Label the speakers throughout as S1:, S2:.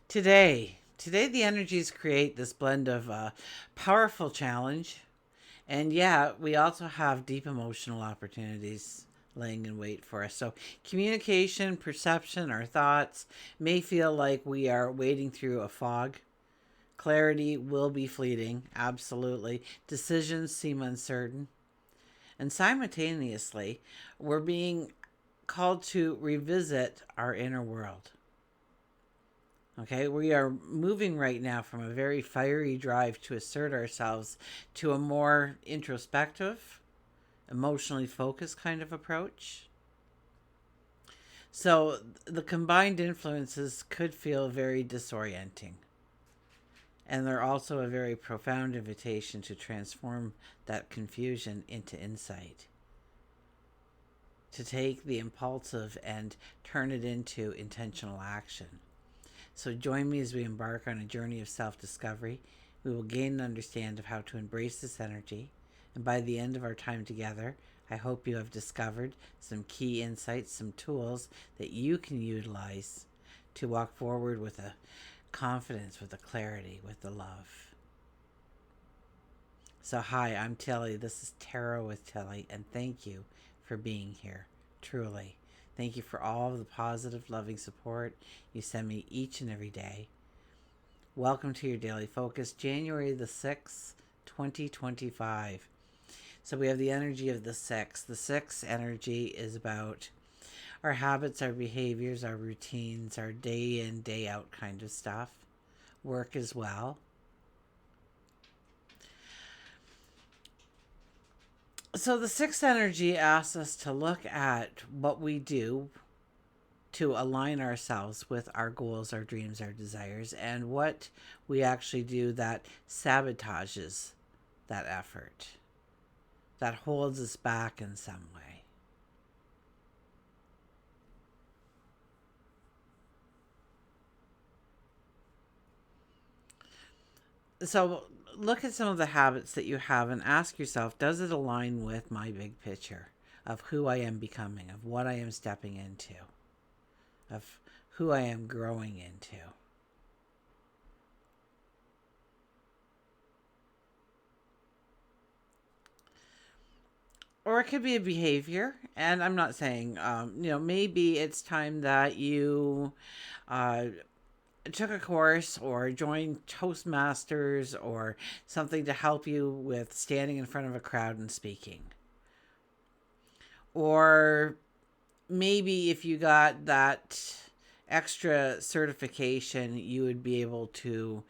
S1: Today the energies create this blend of powerful challenge, and yeah, we also have deep emotional opportunities laying in wait for us. So, communication, perception, our thoughts may feel like we are wading through a fog. Clarity will be fleeting, absolutely. Decisions seem uncertain. And simultaneously, we're being called to revisit our inner world. Okay, we are moving right now from a very fiery drive to assert ourselves to a more introspective, emotionally focused kind of approach. So the combined influences could feel very disorienting. And they're also a very profound invitation to transform that confusion into insight, to take the impulsive and turn it into intentional action. So join me as we embark on a journey of self discovery. We will gain an understanding of how to embrace this energy. And by the end of our time together, I hope you have discovered some key insights, some tools that you can utilize to walk forward with a confidence, with a clarity, with the love. So, hi, I'm Tilly. This is Tarot with Tilly, and thank you for being here. Truly. Thank you for all of the positive, loving support you send me each and every day. Welcome to your daily focus, January the 6th, 2025. So, we have the energy of the 6th. The 6th energy is about our habits, our behaviors, our routines, our day in, day out kind of stuff. Work as well. So the sixth energy asks us to look at what we do to align ourselves with our goals, our dreams, our desires, and what we actually do that sabotages that effort, that holds us back in some way. So look at some of the habits that you have and ask yourself, does it align with my big picture of who I am becoming, of what I am stepping into, of who I am growing into? Or it could be a behavior, and I'm not saying, maybe it's time that you uh, took a course or joined Toastmasters or something to help you with standing in front of a crowd and speaking. Or maybe if you got that extra certification, you would be able to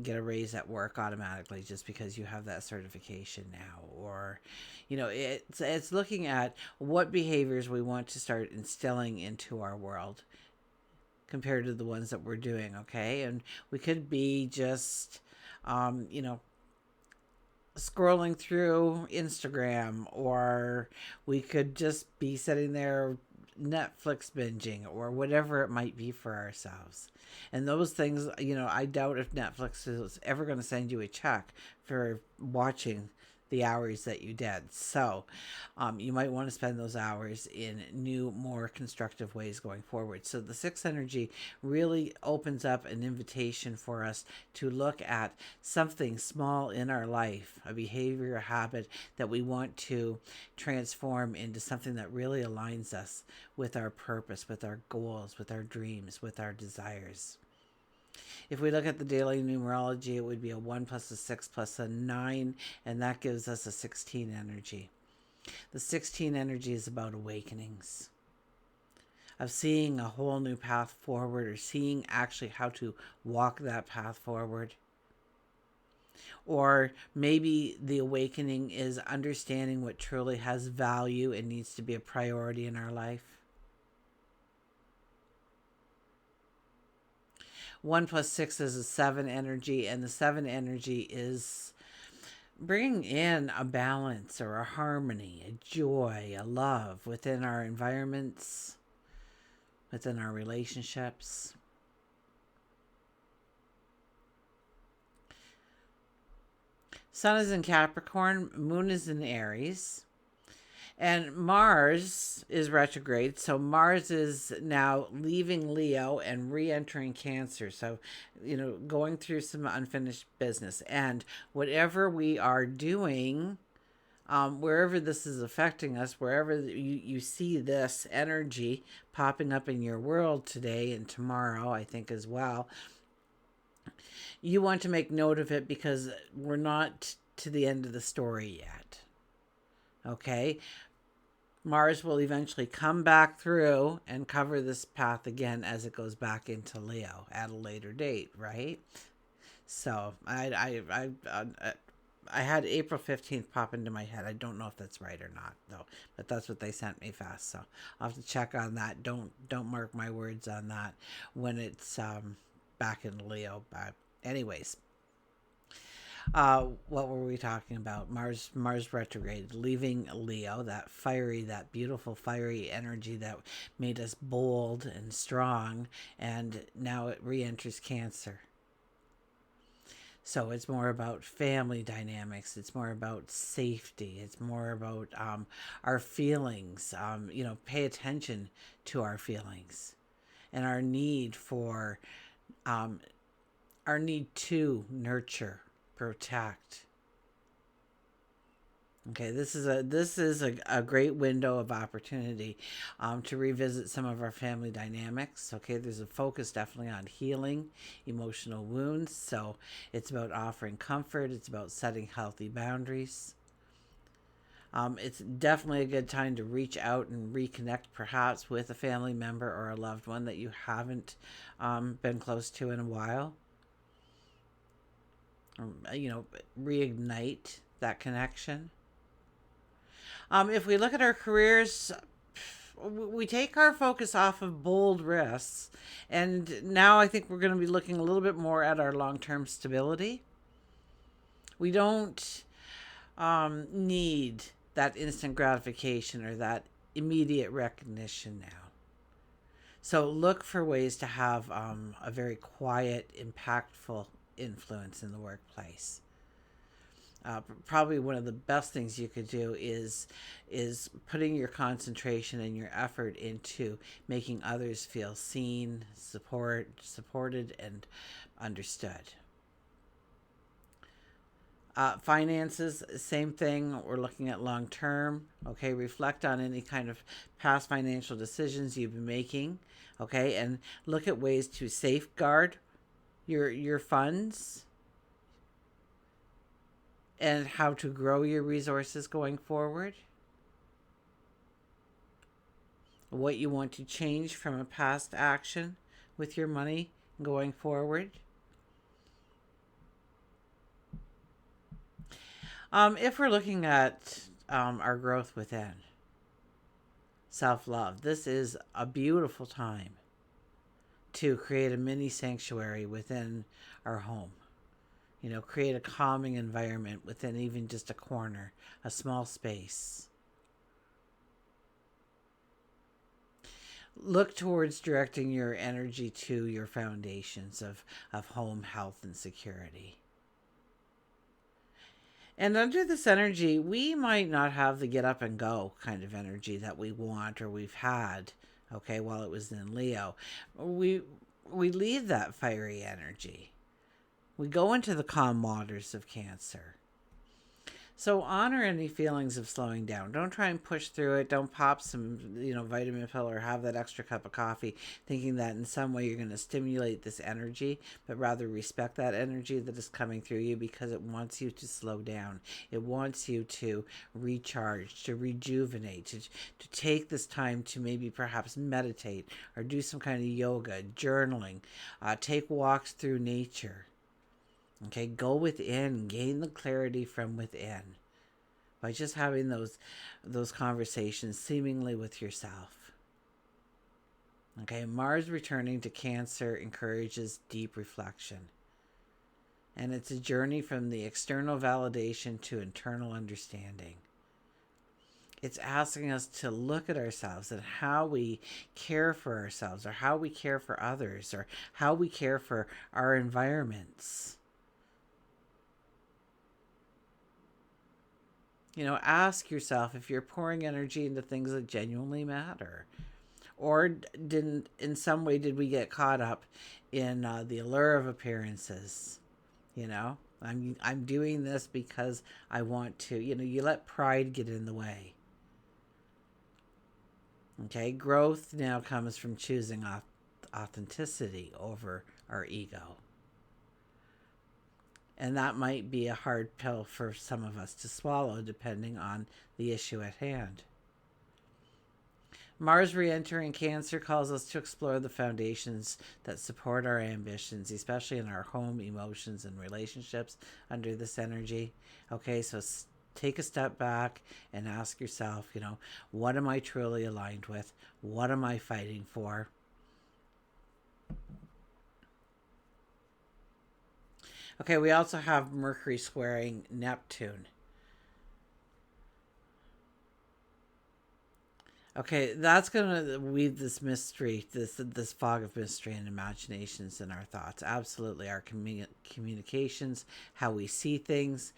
S1: get a raise at work automatically just because you have that certification now. Or, it's looking at what behaviors we want to start instilling into our world compared to the ones that we're doing. Okay, and we could be just, um, you know, scrolling through Instagram, or we could just be sitting there Netflix binging or whatever it might be for ourselves. And those things, I doubt if Netflix is ever going to send you a check for watching the hours that you did. So you might want to spend those hours in new, more constructive ways going forward. So the sixth energy really opens up an invitation for us to look at something small in our life, a behavior, a habit that we want to transform into something that really aligns us with our purpose, with our goals, with our dreams, with our desires. If we look at the daily numerology, it would be a 1 plus a 6 plus a 9, and that gives us a 16 energy. The 16 energy is about awakenings, of seeing a whole new path forward, or seeing actually how to walk that path forward. Or maybe the awakening is understanding what truly has value and needs to be a priority in our life. 1 plus 6 is a 7 energy, and the 7 energy is bringing in a balance or a harmony, a joy, a love within our environments, within our relationships. Sun is in Capricorn, Moon is in Aries. And Mars is retrograde. So Mars is now leaving Leo and re entering Cancer. So, going through some unfinished business. And whatever we are doing, wherever this is affecting us, wherever you see this energy popping up in your world today and tomorrow, I think as well, you want to make note of it because we're not to the end of the story yet. Okay? Mars will eventually come back through and cover this path again as it goes back into Leo at a later date, right? So I had April 15th pop into my head. I don't know if that's right or not though, but that's what they sent me fast. So I'll have to check on that. Don't mark my words on that when it's back in Leo. But anyways, what were we talking about? Mars retrograde, leaving Leo, that beautiful fiery energy that made us bold and strong, and now it re-enters Cancer. So it's more about family dynamics. It's more about safety. It's more about our feelings. Pay attention to our feelings and um, our need to nurture, protect. Okay, this is a great window of opportunity to revisit some of our family dynamics. Okay, there's a focus definitely on healing emotional wounds. So it's about offering comfort. It's about setting healthy boundaries. It's definitely a good time to reach out and reconnect, perhaps with a family member or a loved one that you haven't been close to in a while. Reignite that connection. If we look at our careers, we take our focus off of bold risks, and now I think we're going to be looking a little bit more at our long term stability. We don't need that instant gratification or that immediate recognition now. So look for ways to have a very quiet, impactful influence in the workplace. Probably one of the best things you could do is putting your concentration and your effort into making others feel seen, supported, and understood. Finances, same thing. We're looking at long term. Okay, reflect on any kind of past financial decisions you've been making. Okay, and look at ways to safeguard your funds and how to grow your resources going forward. What you want to change from a past action with your money going forward. If we're looking at our growth within, self love, this is a beautiful time to create a mini sanctuary within our home. Create a calming environment within even just a corner, a small space. Look towards directing your energy to your foundations of home, health, and security. And under this energy, we might not have the get up and go kind of energy that we want or we've had, okay, while it was in Leo. We leave that fiery energy. We go into the calm waters of Cancer. So honor any feelings of slowing down. Don't try and push through it. Don't pop some, vitamin pill or have that extra cup of coffee thinking that in some way you're going to stimulate this energy, but rather respect that energy that is coming through you because it wants you to slow down. It wants you to recharge, to rejuvenate, to take this time to maybe perhaps meditate or do some kind of yoga, journaling, take walks through nature. Okay, go within, gain the clarity from within by just having those conversations seemingly with yourself. Okay, Mars returning to Cancer encourages deep reflection. And it's a journey from the external validation to internal understanding. It's asking us to look at ourselves and how we care for ourselves or how we care for others or how we care for our environments. Ask yourself if you're pouring energy into things that genuinely matter. Or didn't, in some way, did we get caught up in the allure of appearances? I'm doing this because I want to. You let pride get in the way. Okay, growth now comes from choosing authenticity over our ego. And that might be a hard pill for some of us to swallow, depending on the issue at hand. Mars re-entering Cancer calls us to explore the foundations that support our ambitions, especially in our home, emotions, and relationships under this energy. Okay, so take a step back and ask yourself, what am I truly aligned with? What am I fighting for? Okay, we also have Mercury squaring Neptune. Okay, that's gonna weave this mystery, this fog of mystery and imaginations in our thoughts. Absolutely, our communications, how we see things.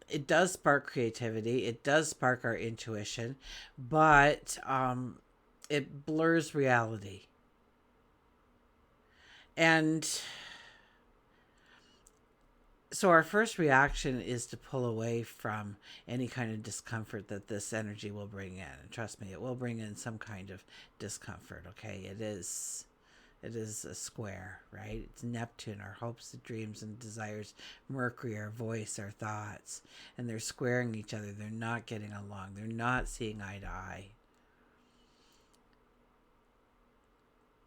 S1: It does spark creativity. It does spark our intuition, but it blurs reality. And so our first reaction is to pull away from any kind of discomfort that this energy will bring in. And trust me, it will bring in some kind of discomfort. Okay, it is a square, right? It's Neptune, our hopes, dreams, and desires. Mercury, our voice, our thoughts, and they're squaring each other. They're not getting along. They're not seeing eye to eye.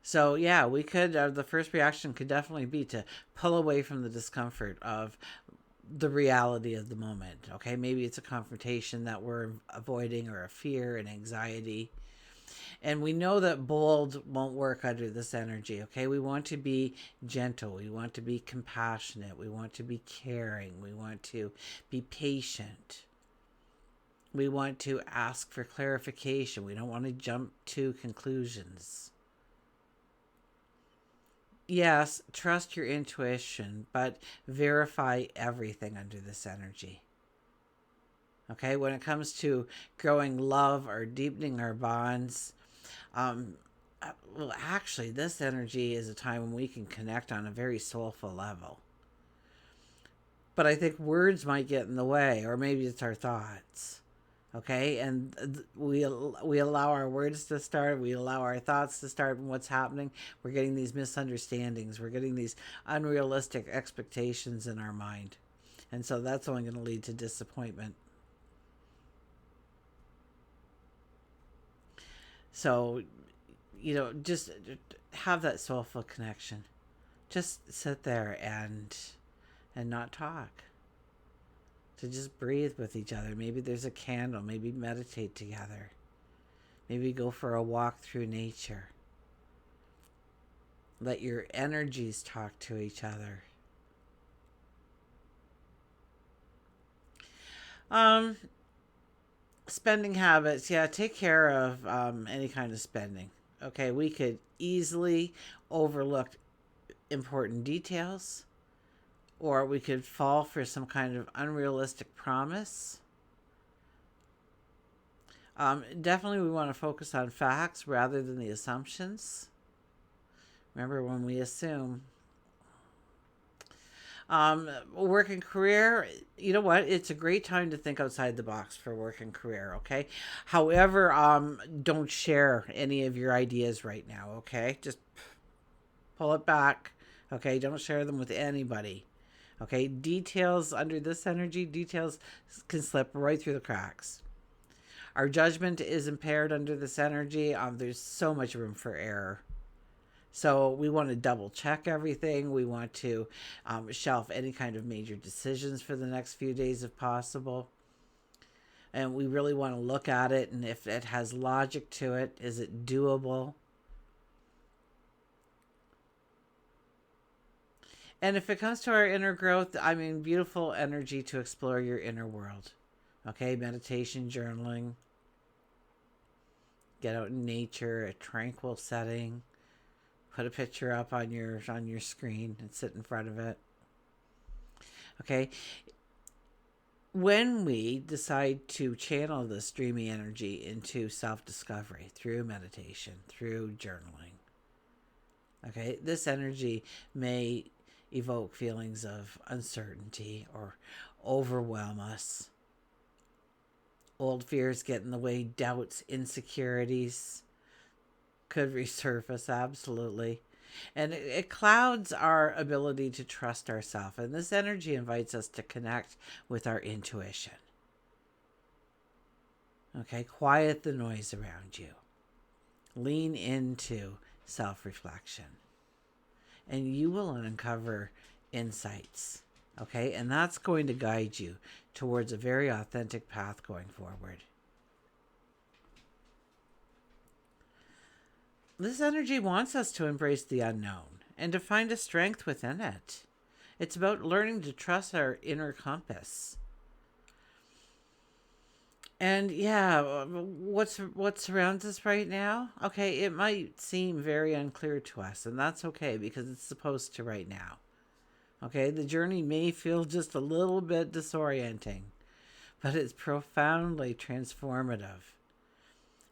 S1: So yeah, we could. The first reaction could definitely be to pull away from the discomfort of the reality of the moment. Okay, maybe it's a confrontation that we're avoiding, or a fear and anxiety. And we know that bold won't work under this energy. Okay, we want to be gentle, we want to be compassionate, we want to be caring, we want to be patient, we want to ask for clarification, we don't want to jump to conclusions. Yes, trust your intuition, but verify everything under this energy. Okay, when it comes to growing love or deepening our bonds, um, well, actually, this energy is a time when we can connect on a very soulful level. But I think words might get in the way, or maybe it's our thoughts. Okay, and we allow our words to start, we allow our thoughts to start, and what's happening, we're getting these misunderstandings, we're getting these unrealistic expectations in our mind, and so that's only going to lead to disappointment. So just have that soulful connection. Just sit there and not talk, to just breathe with each other. Maybe there's a candle, maybe meditate together, maybe go for a walk through nature. Let your energies talk to each other. um Spending habits, yeah, take care of any kind of spending. Okay, we could easily overlook important details, or we could fall for some kind of unrealistic promise. Definitely, we want to focus on facts rather than the assumptions. Remember, when we assume. Work and career, you know what? It's a great time to think outside the box for work and career, okay? However, don't share any of your ideas right now, okay? Just pull it back, okay? Don't share them with anybody, okay? Details under this energy, details can slip right through the cracks. Our judgment is impaired under this energy. There's so much room for error. So we want to double check everything. We want to shelf any kind of major decisions for the next few days if possible. And we really want to look at it, and if it has logic to it, is it doable? And if it comes to our inner growth, I mean, beautiful energy to explore your inner world. Okay, meditation, journaling, get out in nature, a tranquil setting. Put a picture up on your screen and sit in front of it. Okay. when we decide to channel this dreamy energy into self-discovery through meditation, through journaling, okay, this energy may evoke feelings of uncertainty or overwhelm us. Old fears get in the way, doubts, insecurities could resurface, absolutely. And it clouds our ability to trust ourselves. And this energy invites us to connect with our intuition. Okay, quiet the noise around you. Lean into self-reflection. And you will uncover insights. Okay, and that's going to guide you towards a very authentic path going forward. This energy wants us to embrace the unknown and to find a strength within it. It's about learning to trust our inner compass. And yeah, what surrounds us right now? Okay, it might seem very unclear to us, and that's okay because it's supposed to right now. Okay, the journey may feel just a little bit disorienting, but it's profoundly transformative.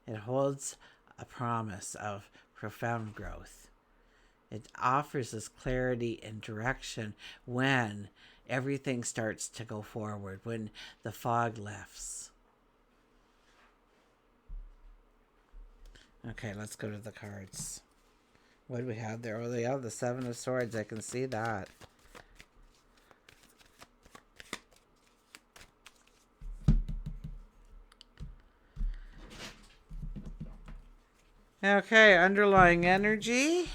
S1: It holds a promise of profound growth. It offers us clarity and direction when everything starts to go forward, when the fog lifts. Okay, let's go to the cards. What do we have there? Oh, they have the Seven of Swords. I can see that. Okay, underlying energy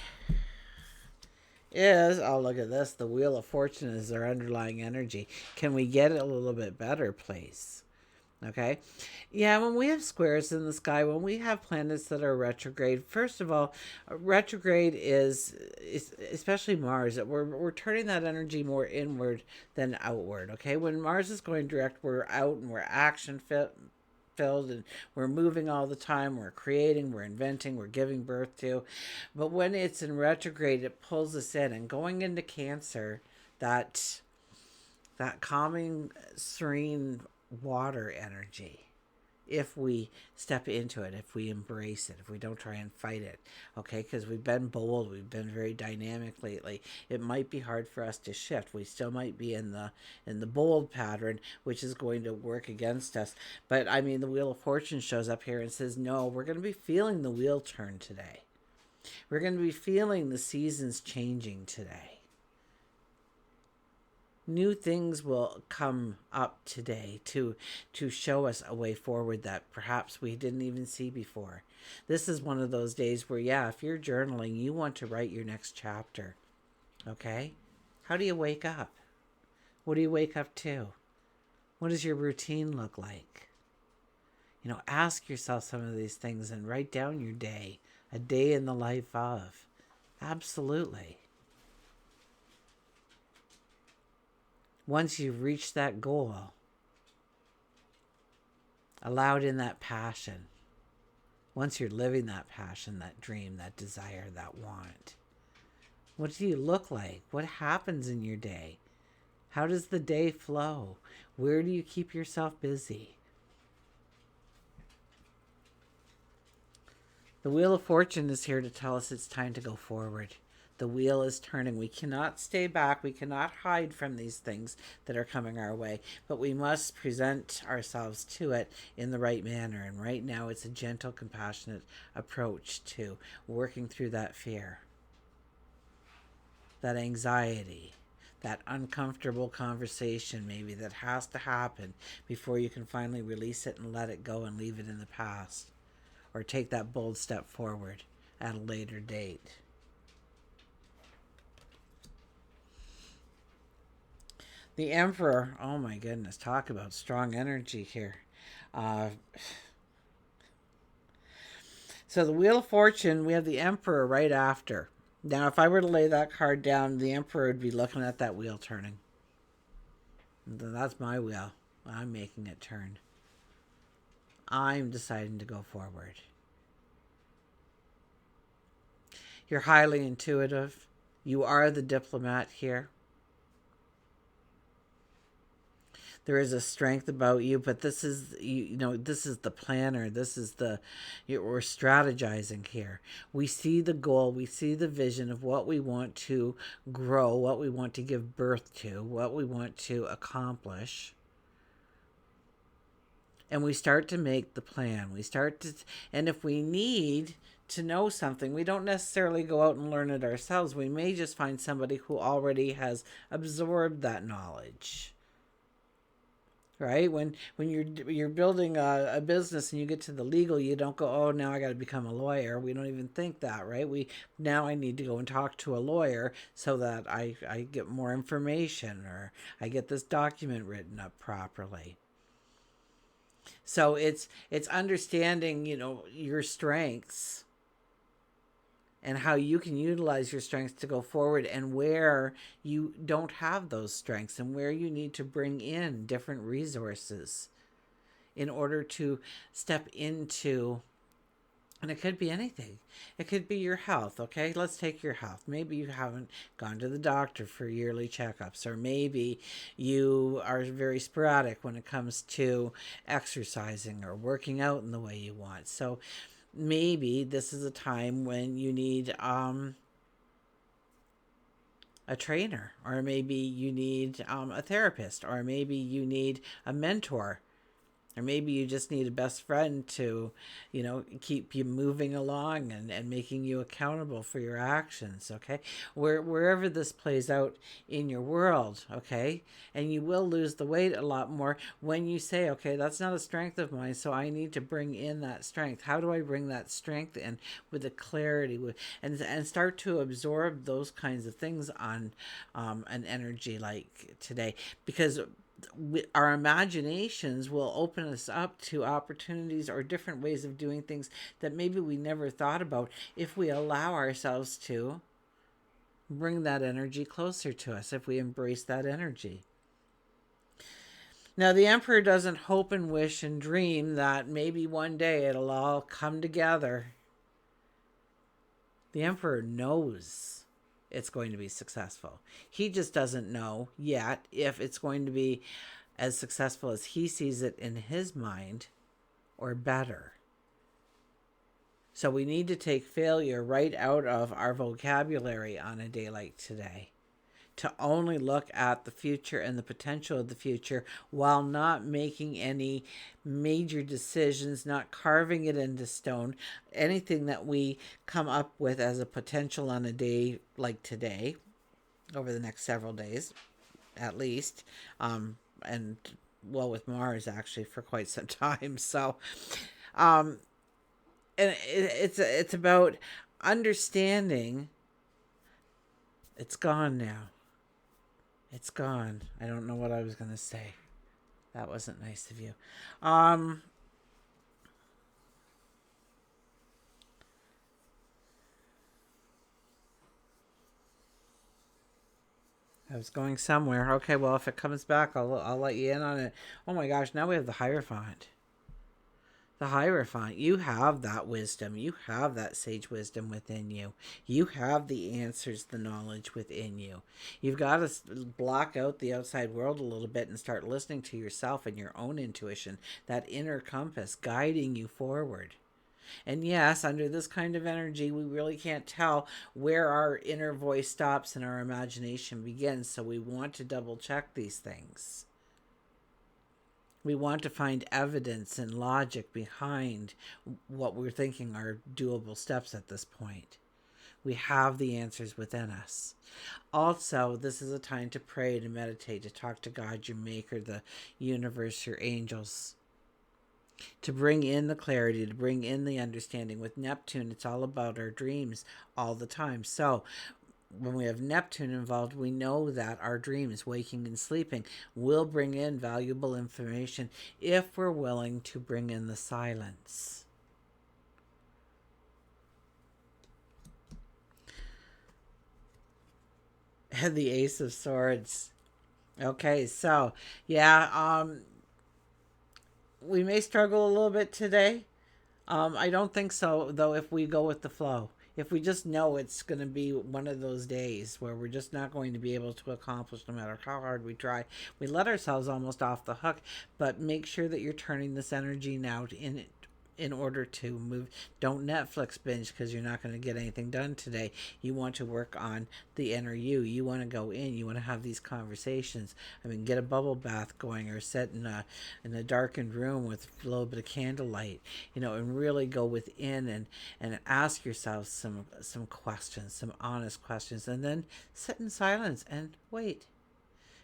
S1: is, oh, look at this. The Wheel of Fortune is our underlying energy. Can we get it a little bit better, please? Okay. Yeah, when we have squares in the sky, when we have planets that are retrograde, first of all, retrograde is especially Mars, that we're turning that energy more inward than outward. Okay. When Mars is going direct, we're out and we're action filled and we're moving all the time, we're creating, we're inventing, we're giving birth to. But when it's in retrograde, it pulls us in, and going into Cancer, that calming, serene water energy, if we step into it, if we embrace it, if we don't try and fight it, okay, because we've been bold, we've been very dynamic lately, it might be hard for us to shift. We still might be in the bold pattern, which is going to work against us. But I mean, the Wheel of Fortune shows up here and says, no, we're going to be feeling the wheel turn today. We're going to be feeling the seasons changing today. New things will come up today to show us a way forward that perhaps we didn't even see before. This is one of those days where, yeah, if you're journaling, you want to write your next chapter. Okay? How do you wake up? What do you wake up to? What does your routine look like? You know, ask yourself some of these things and write down your day, a day in the life of. Absolutely. Once you've reached that goal, allowed in that passion, once you're living that passion, that dream, that desire, that want, what do you look like? What happens in your day? How does the day flow? Where do you keep yourself busy? The Wheel of Fortune is here to tell us it's time to go forward. The wheel is turning. We cannot stay back. We cannot hide from these things that are coming our way, but we must present ourselves to it in the right manner. And right now, it's a gentle, compassionate approach to working through that fear, that anxiety, that uncomfortable conversation maybe that has to happen before you can finally release it and let it go and leave it in the past, or take that bold step forward at a later date. The Emperor, oh my goodness, talk about strong energy here. So the Wheel of Fortune, we have the Emperor right after. Now, if I were to lay that card down, the Emperor would be looking at that wheel turning. That's my wheel. I'm making it turn. I'm deciding to go forward. You're highly intuitive. You are the diplomat here. There is a strength about you, but this is this is the planner. This is we're strategizing here. We see the goal, we see the vision of what we want to grow, what we want to give birth to, what we want to accomplish. And we start to make the plan. And if we need to know something, we don't necessarily go out and learn it ourselves. We may just find somebody who already has absorbed that knowledge. Right, when you're building a business and you get to the legal, you don't go, oh, now I got to become a lawyer. We don't even think that, right? Now I need to go and talk to a lawyer so that I get more information, or I get this document written up properly. So it's understanding, your strengths and how you can utilize your strengths to go forward, and where you don't have those strengths and where you need to bring in different resources in order to step into. And it could be anything. It could be your health, okay? Let's take your health. Maybe you haven't gone to the doctor for yearly checkups, or maybe you are very sporadic when it comes to exercising or working out in the way you want. So maybe this is a time when you need a trainer, or maybe you need a therapist, or maybe you need a mentor. Or maybe you just need a best friend to, keep you moving along and making you accountable for your actions, okay? Wherever this plays out in your world, okay? And you will lose the weight a lot more when you say, okay, that's not a strength of mine, so I need to bring in that strength. How do I bring that strength in with a clarity, and start to absorb those kinds of things on an energy like today? Because our imaginations will open us up to opportunities or different ways of doing things that maybe we never thought about, if we allow ourselves to bring that energy closer to us, if we embrace that energy. Now, the Emperor doesn't hope and wish and dream that maybe one day it'll all come together. The Emperor knows it's going to be successful. He just doesn't know yet if it's going to be as successful as he sees it in his mind, or better. So we need to take failure right out of our vocabulary on a day like today, to only look at the future and the potential of the future, while not making any major decisions, not carving it into stone. Anything that we come up with as a potential on a day like today, over the next several days at least, and well, with Mars actually for quite some time. So and it's about understanding it's gone now. It's gone. I don't know what I was going to say. That wasn't nice of you. I was going somewhere. Okay, well, if it comes back, I'll let you in on it. Oh my gosh, now we have the Hierophant. The Hierophant, you have that wisdom. You have that sage wisdom within you. You have the answers, the knowledge within you. You've got to block out the outside world a little bit and start listening to yourself and your own intuition, that inner compass guiding you forward. And yes, under this kind of energy, we really can't tell where our inner voice stops and our imagination begins. So we want to double check these things. We want to find evidence and logic behind what we're thinking are doable steps at this point. We have the answers within us. Also, this is a time to pray, to meditate, to talk to God, your maker, the universe, your angels, to bring in the clarity, to bring in the understanding. With Neptune, it's all about our dreams all the time. So when we have Neptune involved, we know that our dreams, waking and sleeping, will bring in valuable information if we're willing to bring in the silence. And the Ace of Swords. Okay, so yeah, we may struggle a little bit today. I don't think so, though, if we go with the flow. if we just know it's going to be one of those days where we're just not going to be able to accomplish no matter how hard we try, we let ourselves almost off the hook. But make sure that you're turning this energy now in order to move. Don't Netflix binge because you're not going to get anything done today. You want to work on the inner you want to go in, you want to have these conversations. I mean, get a bubble bath going, or sit in a darkened room with a little bit of candlelight, and really go within and ask yourself some questions, some honest questions, and then sit in silence and wait.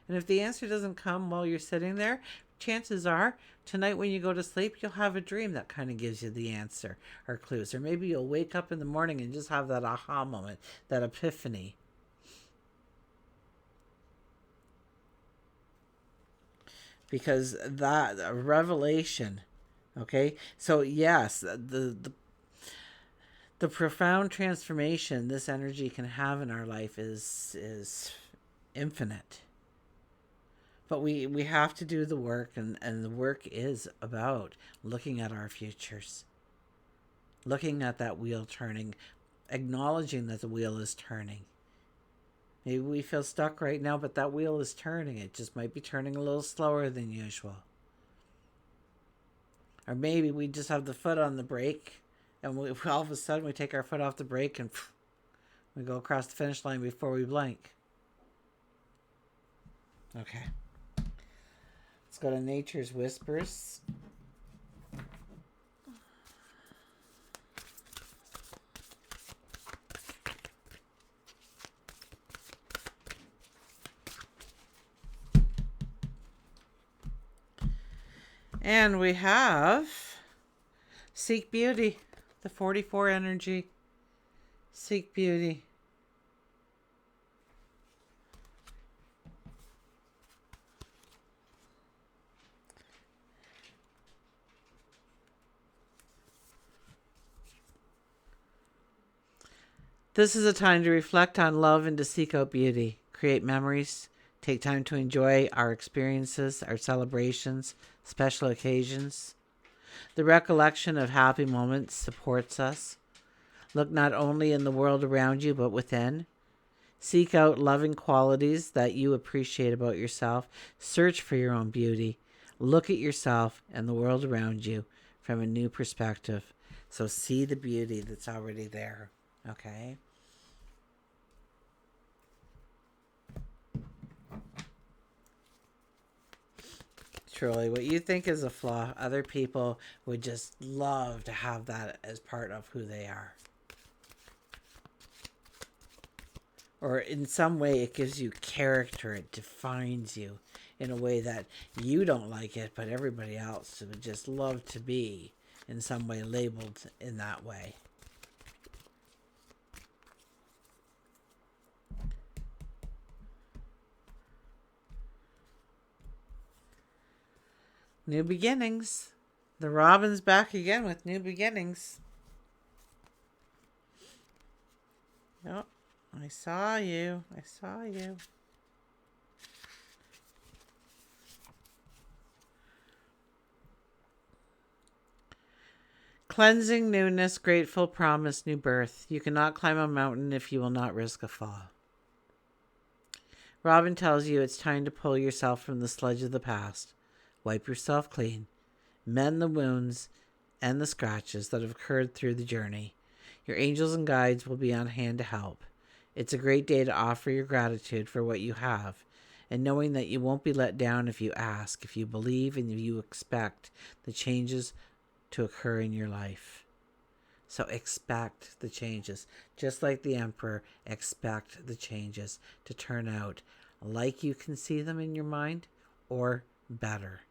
S1: And if the answer doesn't come while you're sitting there, chances are tonight when you go to sleep, you'll have a dream that kind of gives you the answer or clues. Or maybe you'll wake up in the morning and just have that aha moment, that epiphany. Because that revelation, okay? So yes, the profound transformation this energy can have in our life is infinite. But we have to do the work, and the work is about looking at our futures, looking at that wheel turning, acknowledging that the wheel is turning. Maybe we feel stuck right now, but that wheel is turning. It just might be turning a little slower than usual. Or maybe we just have the foot on the brake, and all of a sudden we take our foot off the brake and we go across the finish line before we blink. Okay. Let's go to Nature's Whispers. And we have Seek Beauty, the 44 energy. Seek beauty. This is a time to reflect on love and to seek out beauty, create memories, take time to enjoy our experiences, our celebrations, special occasions. The recollection of happy moments supports us. Look not only in the world around you, but within. Seek out loving qualities that you appreciate about yourself. Search for your own beauty. Look at yourself and the world around you from a new perspective. So see the beauty that's already there. Okay? Truly, what you think is a flaw, other people would just love to have that as part of who they are. Or in some way, it gives you character. It defines you in a way that you don't like it, but everybody else would just love to be in some way labeled in that way. New beginnings. The Robin's back again with new beginnings. Yep, I saw you. I saw you. Cleansing, newness, grateful, promise, new birth. You cannot climb a mountain if you will not risk a fall. Robin tells you it's time to pull yourself from the sludge of the past. Wipe yourself clean. Mend the wounds and the scratches that have occurred through the journey. Your angels and guides will be on hand to help. It's a great day to offer your gratitude for what you have, and knowing that you won't be let down if you ask, if you believe, and if you expect the changes to occur in your life. So expect the changes. Just like the Emperor, expect the changes to turn out like you can see them in your mind or better.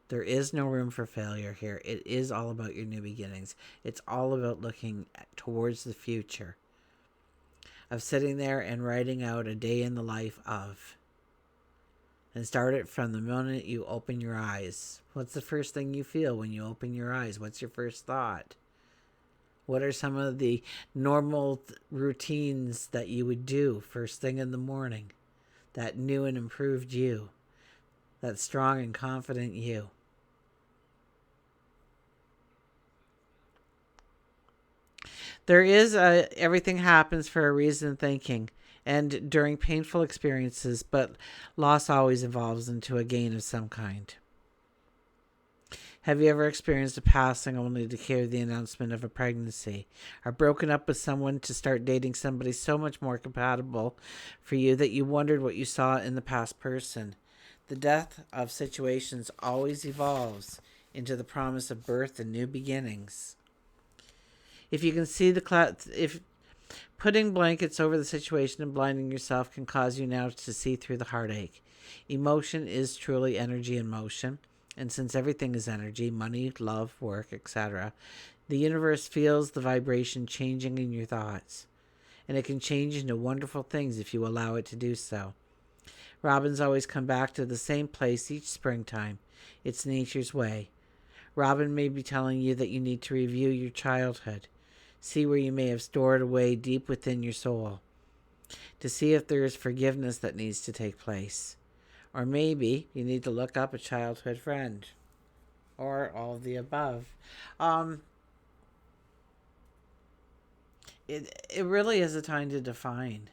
S1: There is no room for failure here. It is all about your new beginnings. It's all about looking towards the future. Of sitting there and writing out a day in the life of. And start it from the moment you open your eyes. What's the first thing you feel when you open your eyes? What's your first thought? What are some of the normal routines that you would do first thing in the morning? That new and improved you. That strong and confident you. There is a everything happens for a reason thinking and during painful experiences, but loss always evolves into a gain of some kind. Have you ever experienced a passing only to hear the announcement of a pregnancy? Or broken up with someone to start dating somebody so much more compatible for you that you wondered what you saw in the past person? The death of situations always evolves into the promise of birth and new beginnings. If you can see the if putting blankets over the situation and blinding yourself can cause you now to see through the heartache. Emotion is truly energy in motion. And since everything is energy, money, love, work, etc., the universe feels the vibration changing in your thoughts. And it can change into wonderful things if you allow it to do so. Robins always come back to the same place each springtime. It's nature's way. Robin may be telling you that you need to review your childhood. See where you may have stored away deep within your soul. To see if there is forgiveness that needs to take place. Or maybe you need to look up a childhood friend. Or all of the above. Um, it really is a time to define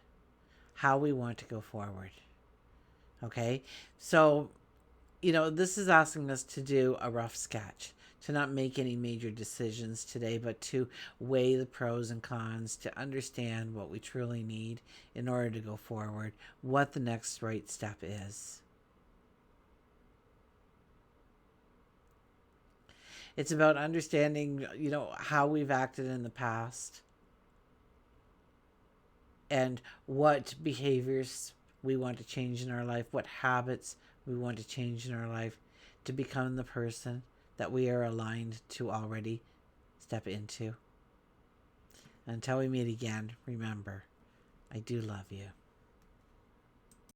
S1: how we want to go forward. Okay? So, this is asking us to do a rough sketch, to not make any major decisions today, but to weigh the pros and cons, to understand what we truly need in order to go forward, what the next right step is. It's about understanding, how we've acted in the past and what behaviors we want to change in our life, what habits we want to change in our life to become the person that we are aligned to already step into. Until we meet again, remember, I do love you.